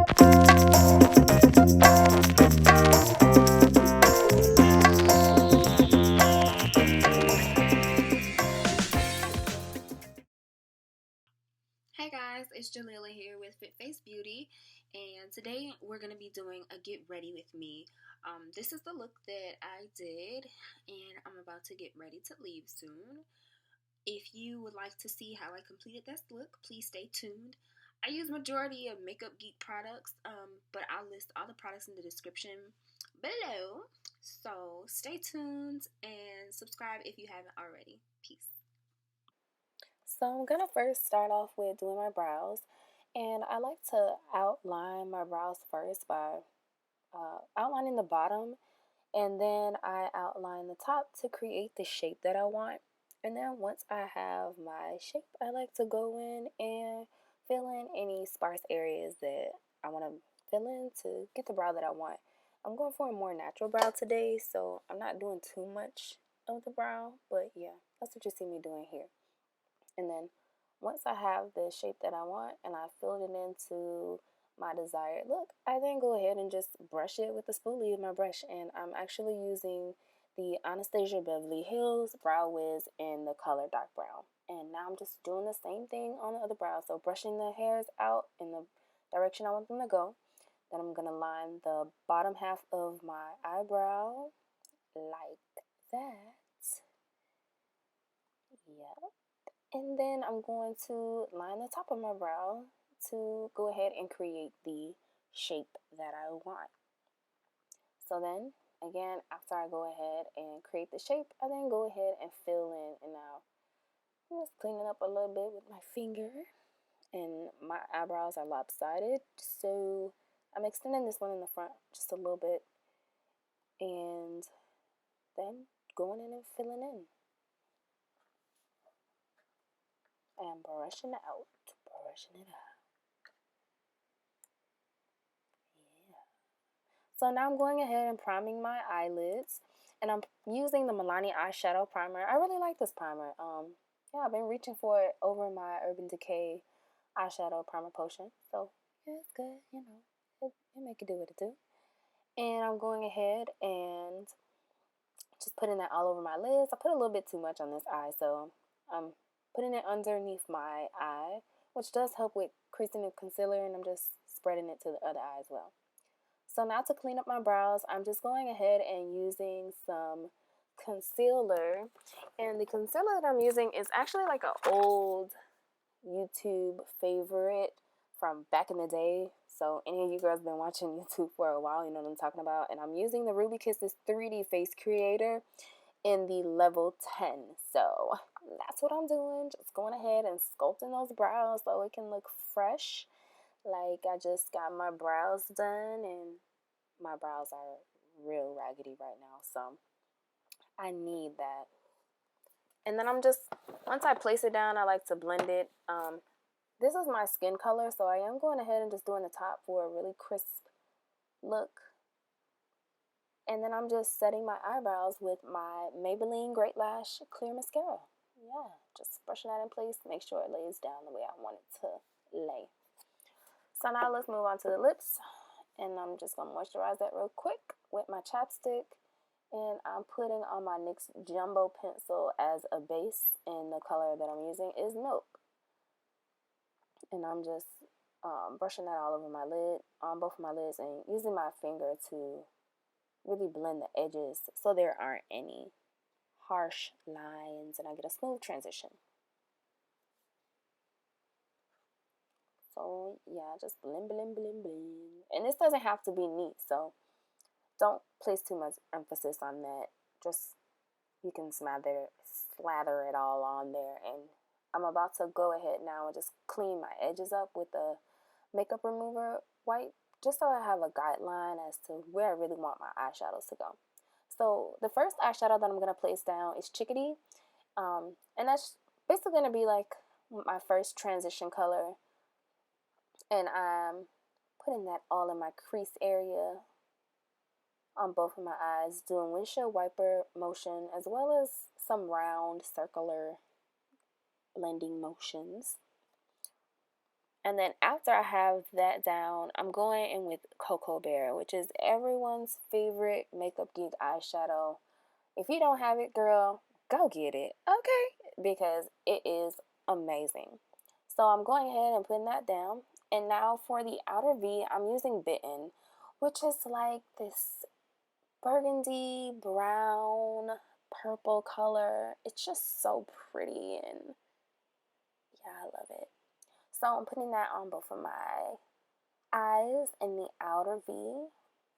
Hey guys, it's Jalila here with Fit Face Beauty, and today we're going to be doing a get ready with me. This is the look that I did, and I'm about to get ready to leave soon. If you would like to see how I completed this look, please stay tuned. I use majority of Makeup Geek products, but I'll list all the products in the description below. So stay tuned and subscribe if you haven't already. Peace. So I'm gonna first start off with doing my brows, and I like to outline my brows first by outlining the bottom, and then I outline the top to create the shape that I want. And then once I have my shape, I like to go in and fill in any sparse areas that I want to fill in to get the brow that I want. I'm going for a more natural brow today, so I'm not doing too much of the brow, but yeah, that's what you see me doing here. And then once I have the shape that I want and I filled it into my desired look, I then go ahead and just brush it with the spoolie of my brush. And I'm actually using the Anastasia Beverly Hills Brow Wiz in the color dark brown. And now I'm just doing the same thing on the other brow. So brushing the hairs out in the direction I want them to go. Then I'm going to line the bottom half of my eyebrow like that. Yep. And then I'm going to line the top of my brow to go ahead and create the shape that I want. So then, again, after I go ahead and create the shape, I then go ahead and fill in. And now I'm just cleaning up a little bit with my finger. And my eyebrows are lopsided, so I'm extending this one in the front just a little bit. And then going in and filling in. And brushing it out. Yeah. So now I'm going ahead and priming my eyelids, and I'm using the Milani eyeshadow primer. I really like this primer. Yeah, I've been reaching for it over my Urban Decay eyeshadow primer potion. So yeah, it's good. You know, it make it do what it do. And I'm going ahead and just putting that all over my lids. I put a little bit too much on this eye, so I'm putting it underneath my eye, which does help with creasing the concealer, and I'm just spreading it to the other eye as well. So now to clean up my brows, I'm just going ahead and using some concealer. And the concealer that I'm using is actually like an old YouTube favorite from back in the day. So any of you girls been watching YouTube for a while, you know what I'm talking about. And I'm using the Ruby Kisses 3D Face Creator in the level 10. So that's what I'm doing. Just going ahead and sculpting those brows so it can look fresh. Like I just got my brows done, and my brows are real raggedy right now, so I need that. And then I'm just, once I place it down, I like to blend it. This is my skin color, so I am going ahead and just doing the top for a really crisp look. And then I'm just setting my eyebrows with my Maybelline Great Lash Clear Mascara. Yeah, just brushing that in place, make sure it lays down the way I want it to lay. So now let's move on to the lips. And I'm just going to moisturize that real quick with my chapstick. And I'm putting on my NYX Jumbo Pencil as a base, and the color that I'm using is Milk. And I'm just brushing that all over my lid, on both of my lids, and using my finger to really blend the edges so there aren't any harsh lines and I get a smooth transition. So yeah, just blend. And this doesn't have to be neat, so don't place too much emphasis on that. Just, you can slather it all on there. And I'm about to go ahead now and just clean my edges up with a makeup remover wipe, just so I have a guideline as to where I really want my eyeshadows to go. So the first eyeshadow that I'm going to place down is Chickadee. And that's basically going to be like my first transition color. And I'm putting that all in my crease area on both of my eyes, doing windshield wiper motion as well as some round circular blending motions. And then after I have that down, I'm going in with Cocoa Bear, which is everyone's favorite Makeup Geek eyeshadow. If you don't have it, girl, go get it, okay? Because it is amazing. So I'm going ahead and putting that down. And now for the outer V, I'm using Bitten, which is like this burgundy, brown, purple color. It's just so pretty, and yeah, I love it. So I'm putting that on both of my eyes and the outer V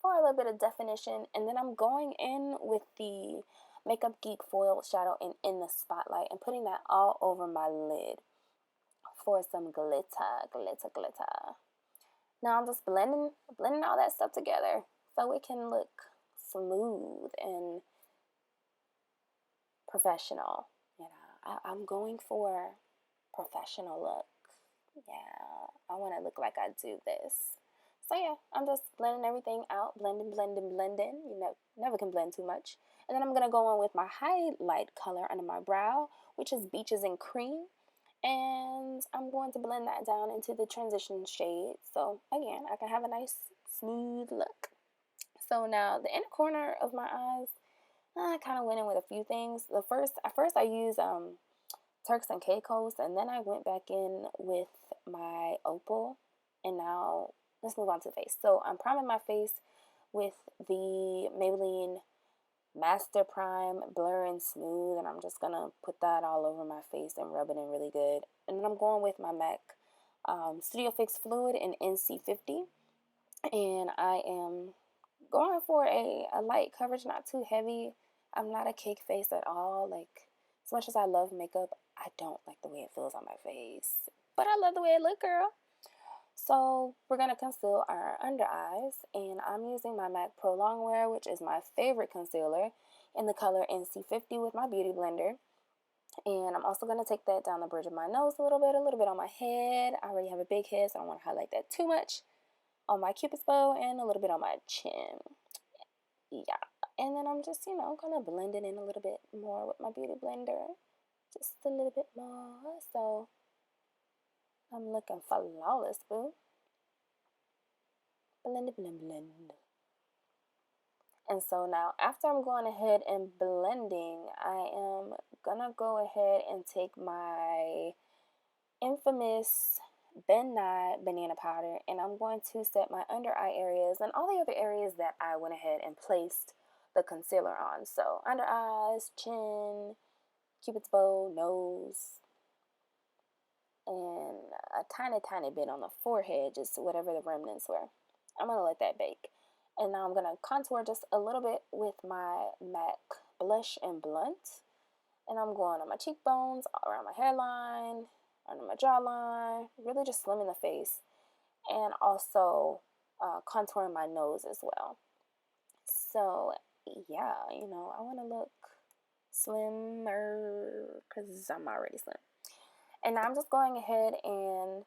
for a little bit of definition. And then I'm going in with the Makeup Geek Foil Shadow in the spotlight and putting that all over my lid for some glitter, glitter, glitter. Now I'm just blending all that stuff together so it can look smooth and professional. You know, I'm going for professional look. Yeah, I want to look like I do this. So yeah, I'm just blending everything out, blending, blending, blending. You know, never can blend too much. And then I'm gonna go on with my highlight color under my brow, which is Beaches and Cream. And I'm going to blend that down into the transition shade. So again, I can have a nice smooth look. So now the inner corner of my eyes, I kind of went in with a few things. At first I used Turks and Caicos, and then I went back in with my Opal, and now let's move on to the face. So I'm priming my face with the Maybelline Master Prime Blur+Smooth, and I'm just gonna put that all over my face and rub it in really good. And then I'm going with my MAC Studio Fix Fluid in NC50, and I am going for a light coverage, not too heavy. I'm not a cake face at all. Like, as much as I love makeup, I don't like the way it feels on my face. But I love the way it looks, girl. So we're going to conceal our under eyes. And I'm using my MAC Pro Longwear, which is my favorite concealer, in the color NC50 with my Beauty Blender. And I'm also going to take that down the bridge of my nose a little bit on my head. I already have a big head, so I don't want to highlight that too much. On my Cupid's bow and a little bit on my chin. Yeah. And then I'm just, you know, kind of blending in a little bit more with my Beauty Blender. Just a little bit more. So I'm looking flawless, boo. Blend, blend, blend. And so now, after I'm going ahead and blending, I am gonna go ahead and take my infamous Ben Nye banana powder, and I'm going to set my under eye areas and all the other areas that I went ahead and placed the concealer on. So under eyes, chin, Cupid's bow, nose, and a tiny, tiny bit on the forehead, just whatever the remnants were. I'm going to let that bake. And now I'm going to contour just a little bit with my MAC Blush and Blunt. And I'm going on my cheekbones, around my hairline, under my jawline, really just slimming the face. And also contouring my nose as well. So, yeah, you know, I want to look slimmer because I'm already slim. And now I'm just going ahead and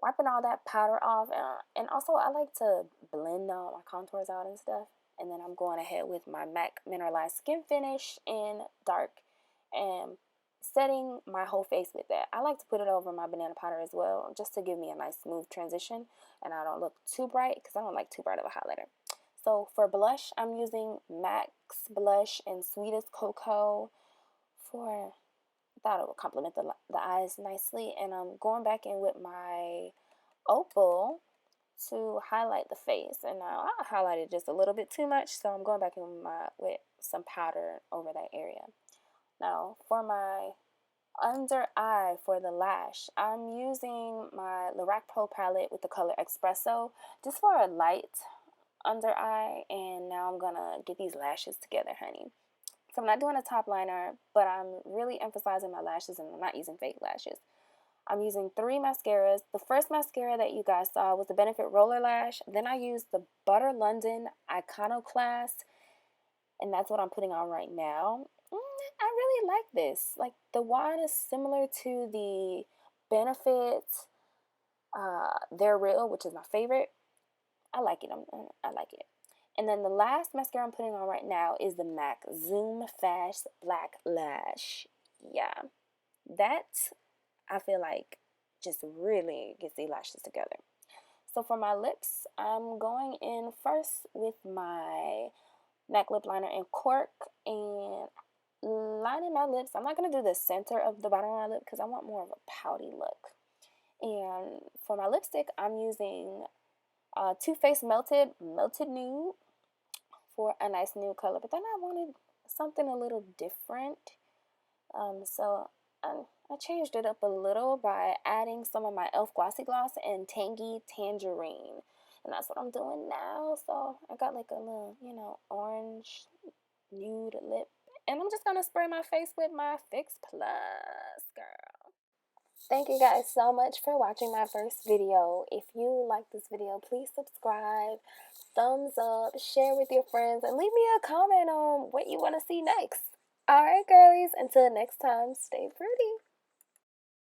wiping all that powder off. And also, I like to blend all my contours out and stuff. And then I'm going ahead with my MAC Mineralized Skin Finish in dark and setting my whole face with that. I like to put it over my banana powder as well, just to give me a nice smooth transition. And I don't look too bright because I don't like too bright of a highlighter. So for blush, I'm using MAC's Blush in Sweetest Cocoa for... I thought it would complement the eyes nicely. And I'm going back in with my Opal to highlight the face. And now I highlighted just a little bit too much, so I'm going back in with some powder over that area. Now for my under eye for the lash, I'm using my Lorac Pro palette with the color Espresso just for a light under eye. And now I'm gonna get these lashes together, honey. So I'm not doing a top liner, but I'm really emphasizing my lashes, and I'm not using fake lashes. I'm using 3 mascaras. The first mascara that you guys saw was the Benefit Roller Lash. Then I used the Butter London Iconoclast, and that's what I'm putting on right now. I really like this. Like, the wand is similar to the Benefit They're Real, which is my favorite. I like it. I like it. And then the last mascara I'm putting on right now is the MAC Zoom Fast Black Lash. Yeah, that I feel like just really gets the lashes together. So for my lips, I'm going in first with my MAC lip liner in Cork and lining my lips. I'm not going to do the center of the bottom of my lip because I want more of a pouty look. And for my lipstick, I'm using Too Faced Melted Nude for a nice nude color. But then I wanted something a little different. So I changed it up a little by adding some of my E.L.F. Glossy Gloss and Tangy Tangerine. And that's what I'm doing now. So I got like a little, orange nude lip. And I'm just going to spray my face with my Fix Plus, girl. Thank you guys so much for watching my first video. If you like this video, please subscribe, thumbs up, share with your friends, and leave me a comment on what you want to see next. Alright, girlies, until next time, stay pretty.